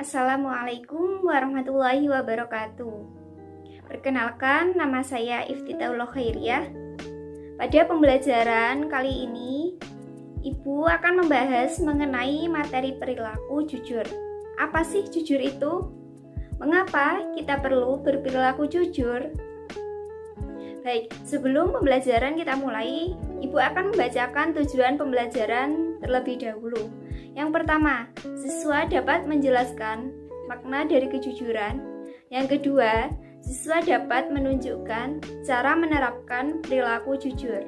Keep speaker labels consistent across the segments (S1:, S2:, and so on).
S1: Assalamualaikum warahmatullahi wabarakatuh. Perkenalkan, nama saya Iftitaullah Khairiyah. Pada pembelajaran kali ini, Ibu akan membahas mengenai materi perilaku jujur. Apa sih jujur itu? Mengapa kita perlu berperilaku jujur? Baik, sebelum pembelajaran kita mulai, Ibu akan membacakan tujuan pembelajaran terlebih dahulu. Yang pertama, siswa dapat menjelaskan makna dari kejujuran. Yang kedua, siswa dapat menunjukkan cara menerapkan perilaku jujur.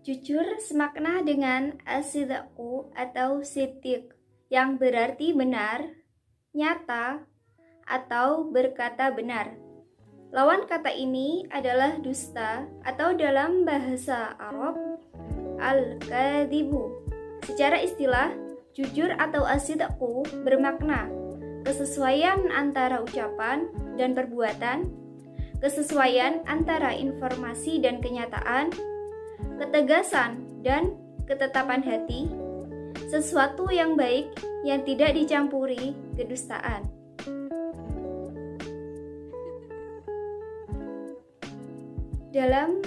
S1: Jujur semakna dengan as-sidqu atau siddiq, yang berarti benar, nyata, atau berkata benar. Lawan kata ini adalah dusta atau dalam bahasa Arab al-kadzibu. Secara istilah, jujur atau as-sidqu bermakna kesesuaian antara ucapan dan perbuatan, kesesuaian antara informasi dan kenyataan, ketegasan dan ketetapan hati, sesuatu yang baik yang tidak dicampuri kedustaan. Dalam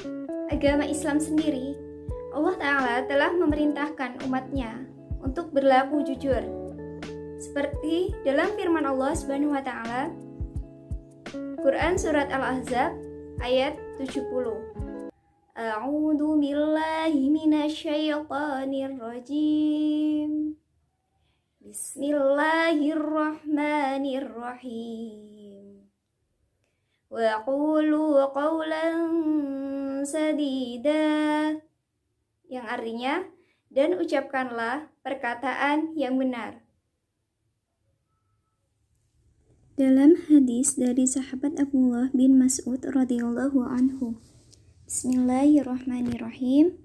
S1: agama Islam sendiri, Allah Ta'ala telah memerintahkan umatnya untuk berlaku jujur. Seperti dalam firman Allah Subhanahu wa Ta'ala, Quran Surat Al-Ahzab ayat 70. A'udzu billahi minasyaitonir rajim. Bismillahirrahmanirrahim. Wa qulu qawlan sadida. Yang artinya, dan ucapkanlah perkataan yang benar. Dalam hadis dari sahabat Abdullah bin Mas'ud radhiyallahu anhu, Bismillahirrahmanirrahim.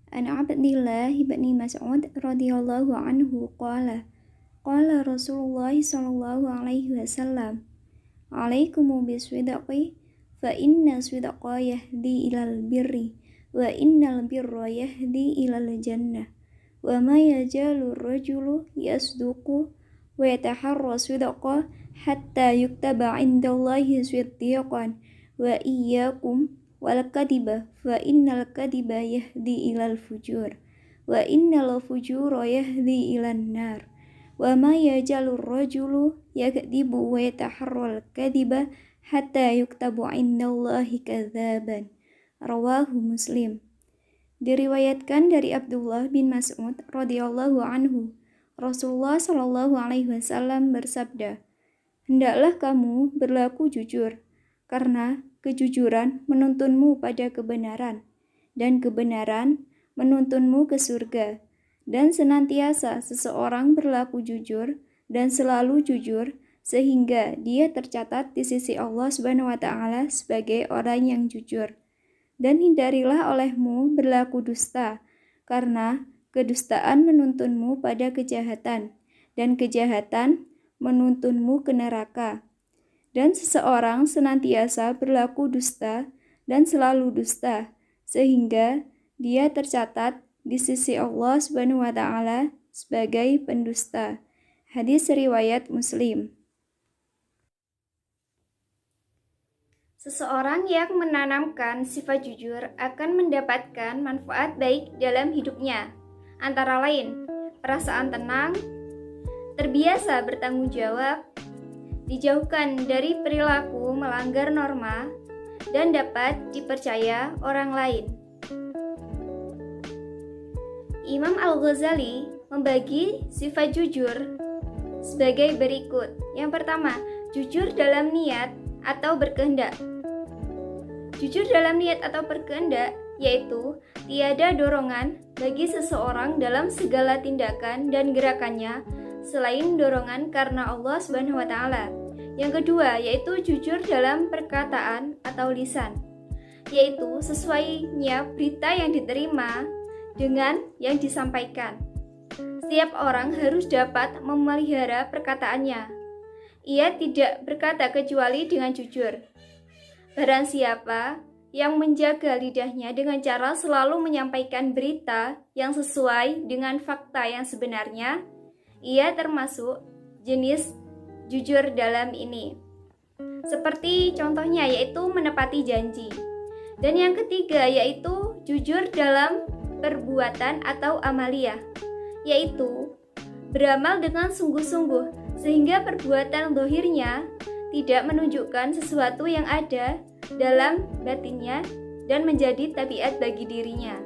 S1: An Abdillah bin Mas'ud radhiyallahu anhu qala Rasulullah sallallahu alaihi wasallam, "Alaikumu biswidqi fa inna swidqa yahdi ilal birri wa innal birra yahdi ilal jannah wa ma yajalu rajulu yasduqu wa yataharra swidqa hatta yuktaba indallahi swiddiqan wa iyyakum wal kadiba fa innal kadiba yahdi ilal fujur wa innal fujura yahdi ilan nar wa ma yajalur rajulu yakdibu wa yataharral kadiba hatta yuktabu indallahi kadzaban. Rawahu Muslim. Diriwayatkan dari Abdullah bin Mas'ud radhiyallahu anhu, Rasulullah sallallahu alaihi wasallam bersabda, "Hendaklah kamu berlaku jujur, karena kejujuran menuntunmu pada kebenaran, dan kebenaran menuntunmu ke surga. Dan senantiasa seseorang berlaku jujur dan selalu jujur, sehingga dia tercatat di sisi Allah Subhanahu wa Ta'ala sebagai orang yang jujur. Dan hindarilah olehmu berlaku dusta, karena kedustaan menuntunmu pada kejahatan, dan kejahatan menuntunmu ke neraka. Dan seseorang senantiasa berlaku dusta dan selalu dusta, sehingga dia tercatat di sisi Allah Subhanahu wa Ta'ala sebagai pendusta." Hadis riwayat Muslim. Seseorang yang menanamkan sifat jujur akan mendapatkan manfaat baik dalam hidupnya, antara lain perasaan tenang, terbiasa bertanggung jawab, dijauhkan dari perilaku melanggar norma, dan dapat dipercaya orang lain. Imam Al-Ghazali membagi sifat jujur sebagai berikut. Yang pertama, jujur dalam niat atau berkehendak. Jujur dalam niat atau berkehendak yaitu tiada dorongan bagi seseorang dalam segala tindakan dan gerakannya selain dorongan karena Allah Subhanahu wa Ta'ala. Yang kedua yaitu jujur dalam perkataan atau lisan, yaitu sesuainya berita yang diterima dengan yang disampaikan. Setiap orang harus dapat memelihara perkataannya. Ia tidak berkata kecuali dengan jujur. Barang siapa yang menjaga lidahnya dengan cara selalu menyampaikan berita yang sesuai dengan fakta yang sebenarnya, ia termasuk jenis jujur dalam ini. Seperti contohnya yaitu menepati janji. Dan yang ketiga yaitu jujur dalam perbuatan atau amaliyah, yaitu beramal dengan sungguh-sungguh sehingga perbuatan zahirnya tidak menunjukkan sesuatu yang ada dalam batinnya dan menjadi tabiat bagi dirinya.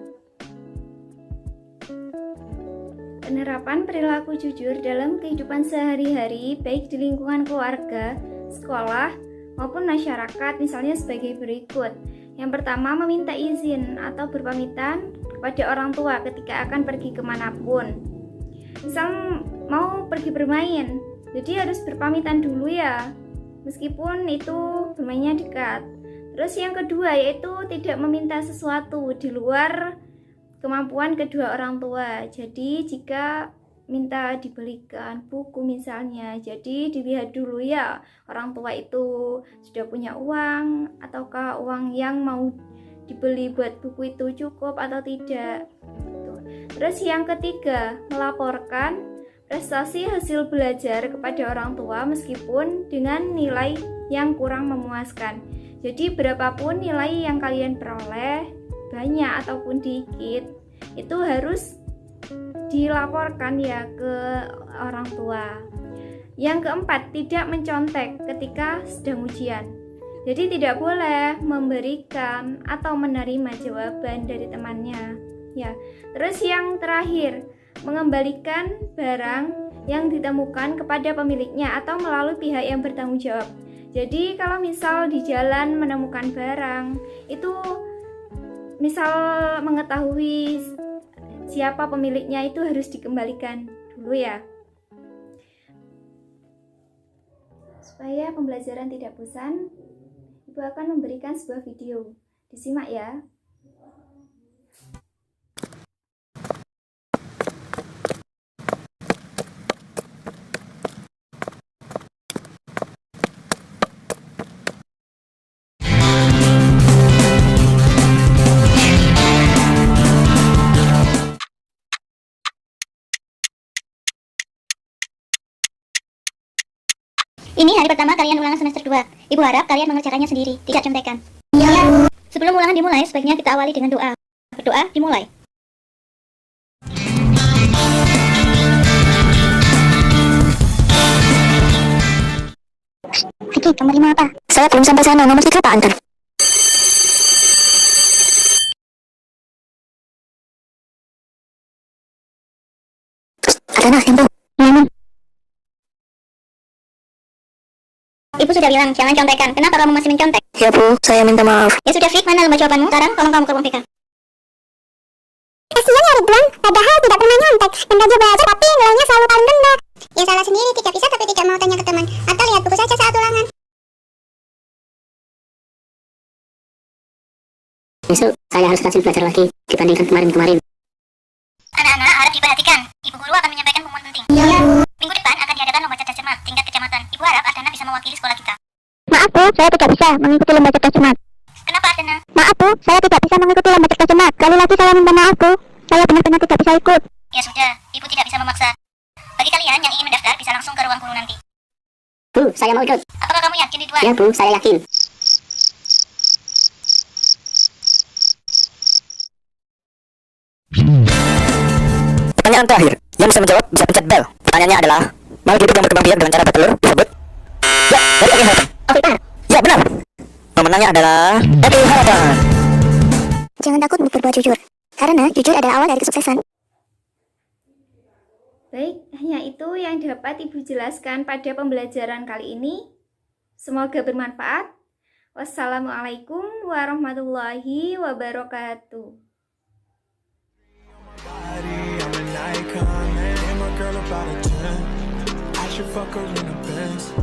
S1: Penerapan perilaku jujur dalam kehidupan sehari-hari baik di lingkungan keluarga, sekolah, maupun masyarakat misalnya sebagai berikut. Yang pertama, meminta izin atau berpamitan kepada orang tua ketika akan pergi kemanapun. Misal mau pergi bermain, jadi harus berpamitan dulu ya, meskipun itu bermainnya dekat. Terus yang kedua yaitu tidak meminta sesuatu di luar kemampuan kedua orang tua. Jadi jika minta dibelikan buku misalnya, jadi dilihat dulu ya orang tua itu sudah punya uang ataukah uang yang mau dibeli buat buku itu cukup atau tidak. Terus yang ketiga, melaporkan prestasi hasil belajar kepada orang tua meskipun dengan nilai yang kurang memuaskan. Jadi berapapun nilai yang kalian peroleh, banyak ataupun dikit, itu harus dilaporkan ya ke orang tua. Yang keempat, tidak mencontek ketika sedang ujian. Jadi tidak boleh memberikan atau menerima jawaban dari temannya. Ya. Terus yang terakhir, mengembalikan barang yang ditemukan kepada pemiliknya atau melalui pihak yang bertanggung jawab. Jadi kalau misal di jalan menemukan barang, itu misal mengetahui siapa pemiliknya itu harus dikembalikan dulu ya. Supaya pembelajaran tidak bosan, Ibu akan memberikan sebuah video. Disimak ya.
S2: Ini hari pertama kalian ulangan semester 2. Ibu harap kalian mengerjakannya sendiri, tidak contekan. Sebelum ulangan dimulai, sebaiknya kita awali dengan doa. Berdoa, dimulai. Vicky, kamu terima apa? Saya belum sampai sana, nomor 3 Pak antar. Ada nah, yang tuh. Ibu sudah bilang, jangan contekan. Kenapa kamu masih mencontek? Ya Bu, saya minta maaf. Ya sudah, Fik, mana lembar jawabanmu? Sekarang tolong kamu ke ruang BK. Kasian ya Ridwan, padahal tidak pernah nyontek dan rajin belajar, tapi nilainya selalu paling rendah. Ya salah sendiri, tidak bisa tapi tidak mau tanya ke teman. Atau lihat buku saja saat ulangan. Besok, saya harus rajin belajar lagi dibandingkan kemarin-kemarin. Anak-anak harap diperhatikan. Ibu guru akan menyampaikan pengumuman penting. Minggu depan akan diadakan lomba cerdas cermat tingkat kecamatan. Ibu harap Ardana bisa mewakili sekolah kita. Maaf Bu, saya tidak bisa mengikuti lomba cerdas cermat. Kenapa Ardana? Maaf Bu, saya tidak bisa mengikuti lomba cerdas cermat. Kali lagi saya minta maaf Bu. Saya benar-benar tidak bisa ikut. Ya sudah, Ibu tidak bisa memaksa. Bagi kalian yang ingin mendaftar bisa langsung ke ruang guru nanti. Bu, saya mau ikut. Apakah kamu yakin Ridwan? Ya Bu, saya yakin.
S3: Pertanyaan terakhir, yang bisa menjawab bisa pencet bel. Pertanyaannya adalah, mau hidup yang berkembang biak dengan cara bertelur disebut? Ya, dari Eki Harapan. Ya, benar. Pemenangnya adalah Eki Harapan.
S2: Jangan takut untuk berbuat jujur, karena jujur adalah awal dari kesuksesan.
S1: Baik, hanya itu yang dapat Ibu jelaskan pada pembelajaran kali ini. Semoga bermanfaat. Wassalamualaikum warahmatullahi wabarakatuh.
S4: I'm an icon, man. And my girl about a 10. I should fuck her in the Benz.